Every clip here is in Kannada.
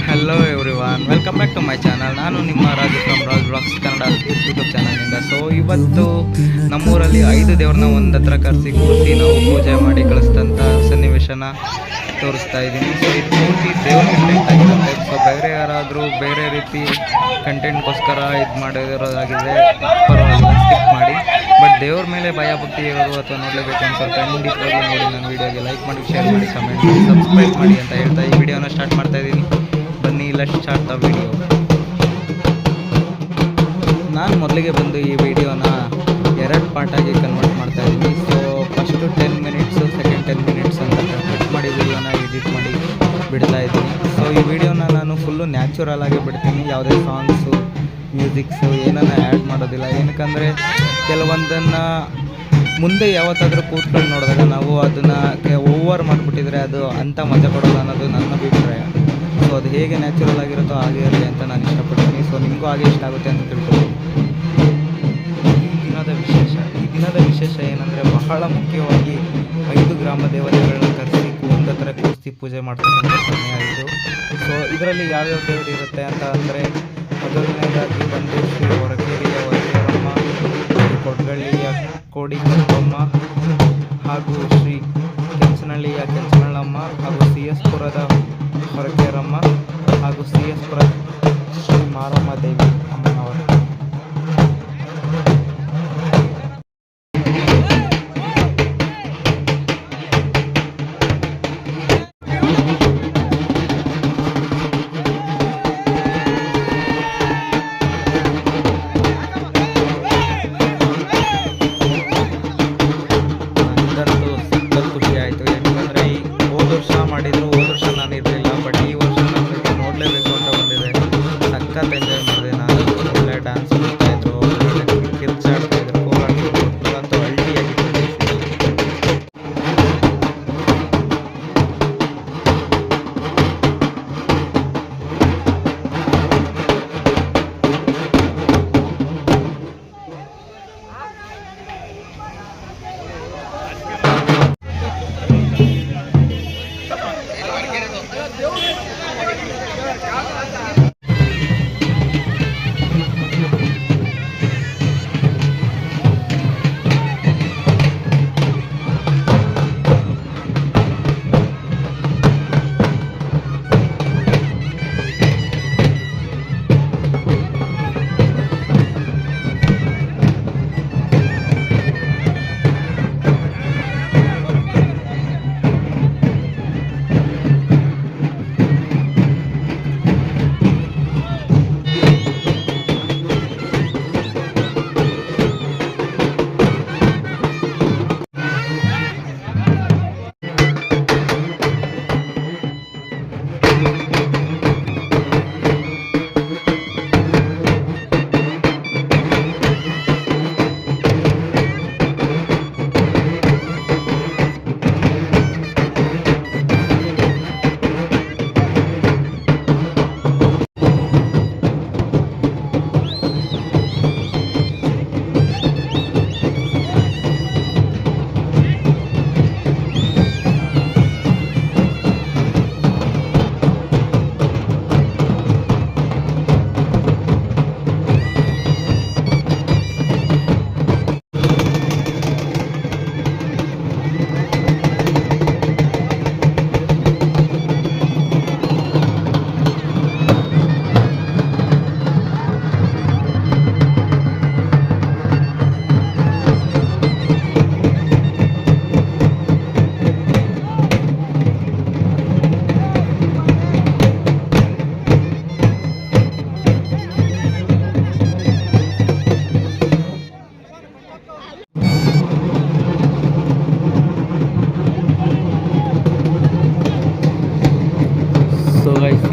Hello everyone, welcome back to my channel. ನಾನು ನಿಮ್ಮ Raju from Raj blogs Kannada YouTube ಚಾನಲ್ನಿಂದ. ಸೊ ಇವತ್ತು ನಮ್ಮೂರಲ್ಲಿ 5 ದೇವ್ರನ್ನ ಒಂದು ಹತ್ರ ಕೂರಿಸಿ ನಾವು ಪೂಜೆ ಮಾಡಿ ಕಳಿಸಿದಂಥ ಸನ್ನಿವೇಶನ ತೋರಿಸ್ತಾ ಇದ್ದೀನಿ. ಸೊ ಇದು ಪೂರ್ತಿ ದೇವ್ರ ಕಂಟೆಂಟ್ ಆಗಿರುತ್ತೆ. ಸೊ ಬೇರೆ ಯಾರಾದರೂ ಬೇರೆ ರೀತಿ ಕಂಟೆಂಟ್ಗೋಸ್ಕರ ಇದು ಮಾಡಿರೋದಾಗಿದೆ, ಪರವಾಗಿಲ್ಲ, ಸ್ಕಿಪ್ ಮಾಡಿ. ಬಟ್ ದೇವ್ರ ಮೇಲೆ ಭಯ ಭಕ್ತಿ ಇರೋರು ಅಥವಾ ನೋಡಲೇಬೇಕು ಅನ್ಸೋರು ಖಂಡಿತವಾಗಿ ನೋಡಿ. ನನ್ನ ವೀಡಿಯೋಗೆ ಲೈಕ್ ಮಾಡಿ, ಶೇರ್ ಮಾಡಿ, ಕಮೆಂಟ್ ಮಾಡಿ, ಸಬ್ಸ್ಕ್ರೈಬ್ ಮಾಡಿ ಅಂತ ಹೇಳ್ತಾ ಈ ವಿಡಿಯೋನ ಸ್ಟಾರ್ಟ್ ಮಾಡ್ತಾ ಇದ್ದೀನಿ. ಬನ್ನಿ, ಲೆಟ್ಸ್ ಸ್ಟಾರ್ಟ್ ದ ವಿಡಿಯೋ. ನಾನು ಮೊದಲಿಗೆ ಬಂದು ಈ ವಿಡಿಯೋನ 2 ಪಾರ್ಟಾಗಿ ಕನ್ವರ್ಟ್ ಮಾಡ್ತಾ ಇದ್ದೀನಿ. So first 10 minutes, second 10 minutes ಅಂತ ಕಟ್ ಮಾಡಿ ವಿಡಿಯೋನ ಎಡಿಟ್ ಮಾಡಿ ಬಿಡ್ತಾ ಇದ್ದೀನಿ. ಸೊ ಈ ವಿಡಿಯೋನ ನಾನು ಫುಲ್ಲು ನ್ಯಾಚುರಲ್ ಆಗಿ ಬಿಡ್ತೀನಿ. ಯಾವುದೇ ಸಾಂಗ್ಸು, ಮ್ಯೂಸಿಕ್ಸು ಏನನ್ನ ಆ್ಯಡ್ ಮಾಡೋದಿಲ್ಲ. ಏನಕ್ಕಂದರೆ ಕೆಲವೊಂದನ್ನು ಮುಂದೆ ಯಾವತ್ತಾದರೂ ಕೂತ್ಕೊಂಡು ನೋಡಿದಾಗ ನಾವು ಅದನ್ನು ಓವರ್ ಮಾಡಿಬಿಟ್ಟಿದ್ರೆ ಅದು ಅಂಥ ಮಜಾ ಕೊಡೋಲ್ಲ ಅನ್ನೋದು ನನ್ನ ಅಭಿಪ್ರಾಯ. ಸೊ ಅದು ಹೇಗೆ ನ್ಯಾಚುರಲ್ ಆಗಿರುತ್ತೋ ಹಾಗೆ ಇರಲಿ ಅಂತ ನಾನು ಇಷ್ಟಪಡ್ತೀನಿ. ಸೊ ನಿಮಗೂ ಹಾಗೆ ಇಷ್ಟ ಆಗುತ್ತೆ ಅಂತ ತಿಳ್ಕೊಳ್ತೀನಿ. ಈ ದಿನದ ವಿಶೇಷ ಏನಂದರೆ, ಬಹಳ ಮುಖ್ಯವಾಗಿ 5 ಗ್ರಾಮ ದೇವತೆಗಳನ್ನ ಕರೆಸಿ ಒಂದು ಹತ್ರ ಕೂರಿಸಿ ಪೂಜೆ ಮಾಡ್ತಕ್ಕಂಥ ಸಮಯ ಇದು. ಸೊ ಇದರಲ್ಲಿ ಯಾವ್ಯಾವ ದೇವರು ಇರುತ್ತೆ ಅಂತ ಅಂದರೆ, ಮೊದಲನೇದಾಗಿ ಬಂದು ಶ್ರೀ ಹೊರಕೇರಿಯ ಹೊರಕೇರಮ್ಮ, ಕೊಡ್ಗಳ್ಳಿಯ ಕೋಡಿಕಮ್ಮ, ಹಾಗೂ ಶ್ರೀ ಕೆಂಚನಹಳ್ಳಿಯ ಕೆಂಚನಳ್ಳಮ್ಮ, ಹಾಗೂ CS ಪುರದ ಹೊರಕೇರಮ್ಮ, ಹಾಗೂ CS ಪುರ ಶ್ರೀ ಮಾರಮ್ಮ ದೇವಿ ಅಮ್ಮನವರು. ಎಂಜಾಯ್ ಮಾಡಿದೆ. ನಾನು ಒಳ್ಳೆ ಡ್ಯಾನ್ಸ್ ಮಾಡ್ತಾಯಿದ್ರು, ಕಿರ್ಚಾಡ್ತಾಯಿದ್ರು, ಕೋಲಾಡ್ತಿದ್ರು, ಅಂತೂ ಹಳ್ಳಿಯಾಗಿತ್ತು.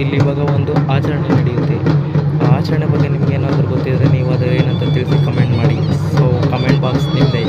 ಇಲ್ಲಿ ಇವಾಗ ಒಂದು ಆಚರಣೆ ನಡೆಯುತ್ತೆ. ಆ ಆಚರಣೆ ಬಗ್ಗೆ ನಿಮ್ಗೆ ಏನಾದರೂ ಗೊತ್ತಿದ್ರೆ ನೀವು ಅದು ಏನಂತ ತಿಳಿಸಿ ಕಮೆಂಟ್ ಮಾಡಿ. ಸೊ ಕಮೆಂಟ್ ಬಾಕ್ಸ್ ನಿಮ್ಮದೇ.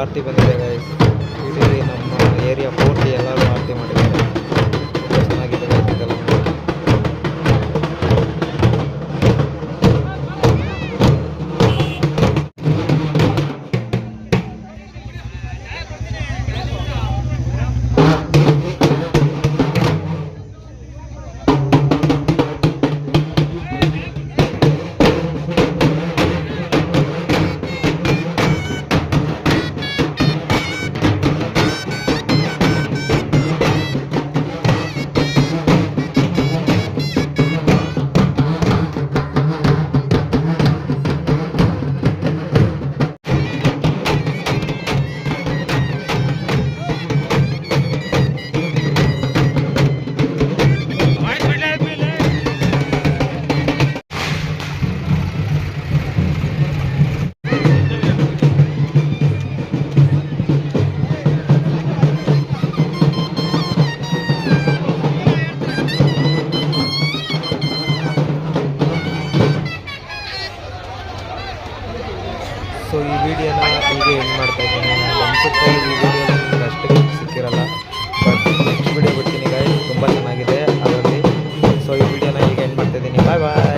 ಆರತಿ ಬಂದಿದೆ ಗೈಸ್. ಇಡೀ ನಮ್ಮ ಏರಿಯಾ ಪೂರ್ತಿ ಎಲ್ಲರೂ ಆರತಿ ಮಾಡಿದ್ದಾರೆ. ತುಂಬ ಚೆನ್ನಾಗಿದೆ ಗೈಸ್ ಇದೆಲ್ಲ ನೋಡಿ. ಸೊ ಈ ವಿಡಿಯೋನ ಹೀಗೆ ಎಂಡ್ ಮಾಡ್ತಾ ಇದ್ದೀನಿ. ಅನಿಸುತ್ತೆ ಈ ವಿಡಿಯೋ ನಿಮ್ಗೆ ಅಷ್ಟು ಸಿಕ್ಕಿರಲ್ಲ, ಬಟ್ ನೆಕ್ಸ್ಟ್ ವಿಡಿಯೋ ಬಿಡ್ತೀನಿ ಗಾಯ್ಸ್, ತುಂಬ ಚೆನ್ನಾಗಿದೆ ಅದರಲ್ಲಿ. ಸೊ ಈ ವಿಡಿಯೋನ ಹೀಗೆ ಎಂಡ್ ಮಾಡ್ತಾ ಇದ್ದೀನಿ. ಬಾಯ್ ಬಾಯ್.